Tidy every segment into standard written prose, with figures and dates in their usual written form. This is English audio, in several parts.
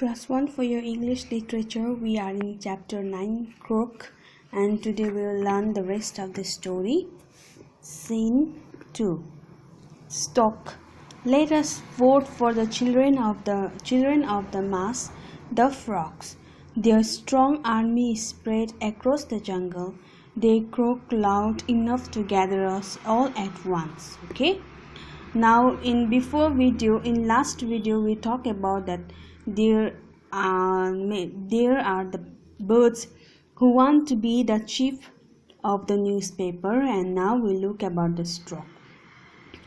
Class 1 for your English literature. We are in chapter 9, Crook, and today we will learn the rest of the story. Scene 2. Stock. Let us vote for the children of the mass, the frogs. Their strong army is spread across the jungle. They croak loud enough to gather us all at once. Okay. Now in last video we talked about that there are the birds who want to be the chief of the newspaper, and now we look about the stork.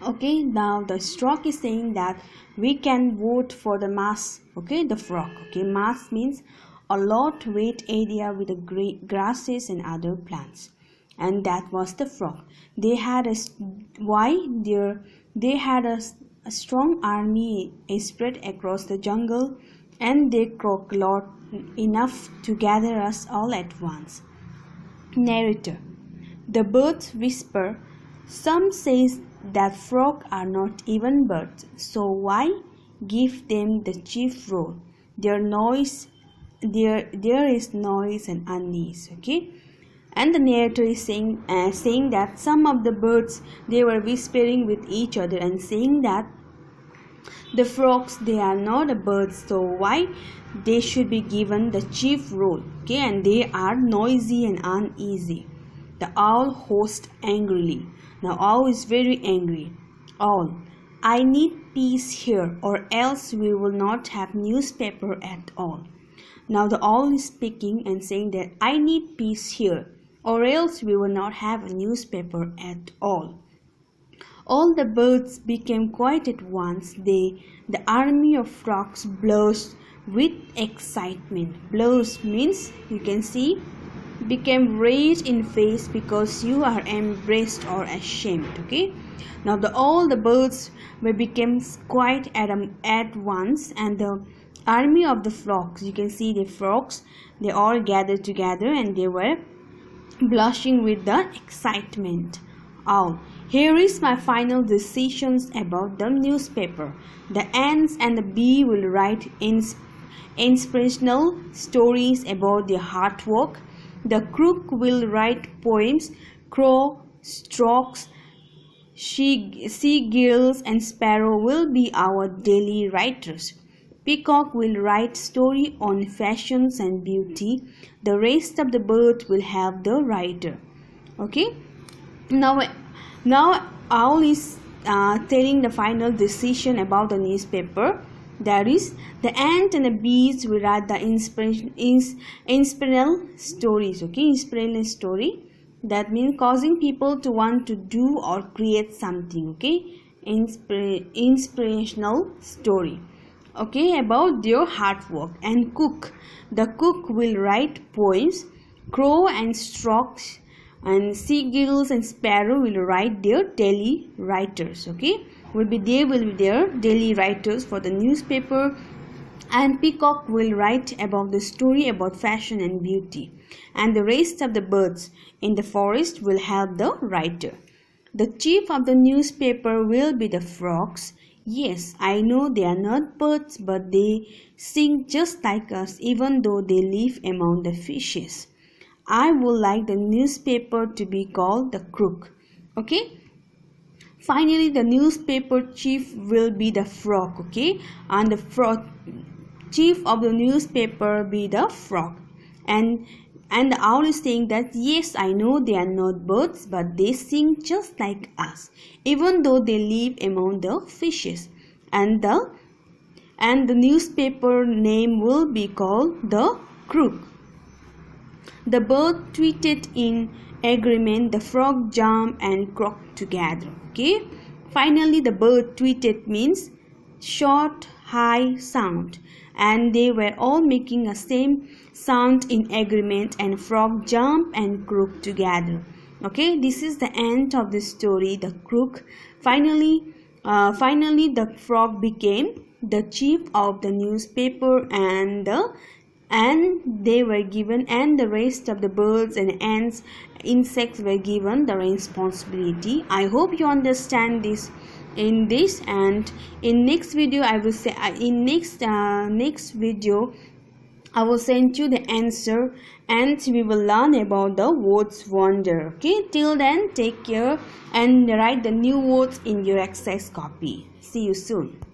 Okay, now the stork is saying that we can vote for the mass, okay, the frog. Okay, mass means a lot wet area with the grasses and other plants, and that was the frog. They had a strong army spread across the jungle, and they croak loud enough to gather us all at once. Narrator. The birds whisper. Some says that frogs are not even birds, so why give them the chief role? There is noise and unease. Okay. And the narrator is saying that some of the birds, they were whispering with each other and saying that the frogs, they are not a birds, so why they should be given the chief role. Okay, and they are noisy and uneasy. The owl hosts angrily. Now owl is very angry. Owl, I need peace here, or else we will not have newspaper at all. Now the owl is speaking and saying that I need peace here, or else we will not have a newspaper at all. All the birds became quiet at once. The army of frogs blushed with excitement. Blush means, you can see, became red in face because you are embarrassed or ashamed. Okay. Now all the birds became quiet at once, and the army of the frogs, you can see the frogs, they all gathered together and they were blushing with the excitement. Owl, here is my final decisions about the newspaper. The ants and the bee will write inspirational stories about their hard work. The crook will write poems. Crow, storks, seagulls and sparrow will be our daily writers. Peacock will write story on fashions and beauty. The rest of the birds will have the writer. Okay. Now owl is telling the final decision about the newspaper. That is, the ant and the bees will write the inspirational stories. Okay, inspirational story. That means causing people to want to do or create something. Okay, inspirational story. Okay, about their hard work. And cook, the cook will write poems. Crow and storks and seagulls and sparrow will write their daily writers. Okay, they will be their daily writers for the newspaper. And peacock will write about the story about fashion and beauty, and the rest of the birds in the forest will have the writer. The chief of the newspaper will be the frogs. Yes, I know they are not birds, but they sing just like us, even though they live among the fishes. I would like the newspaper to be called the crook. Okay. Finally, the newspaper chief will be the frog. Okay, and the chief of the newspaper be the frog. And the owl is saying that yes, I know they are not birds, but they sing just like us, even though they live among the fishes. And the newspaper name will be called the crook. The bird tweeted in agreement. The frog jumped and croaked together. Okay. Finally, the bird tweeted means short, high sound, and they were all making a same sound in agreement, and frog jump and croak together. Okay, this is the end of the story, the crook. Finally the frog became the chief of the newspaper, and they were given, and the rest of the birds and ants, insects were given the responsibility. I hope you understand this in this, and in next video I will say next video I will send you the answer, and we will learn about the words wonder. Okay, till then, take care and write the new words in your exercise copy. See you soon.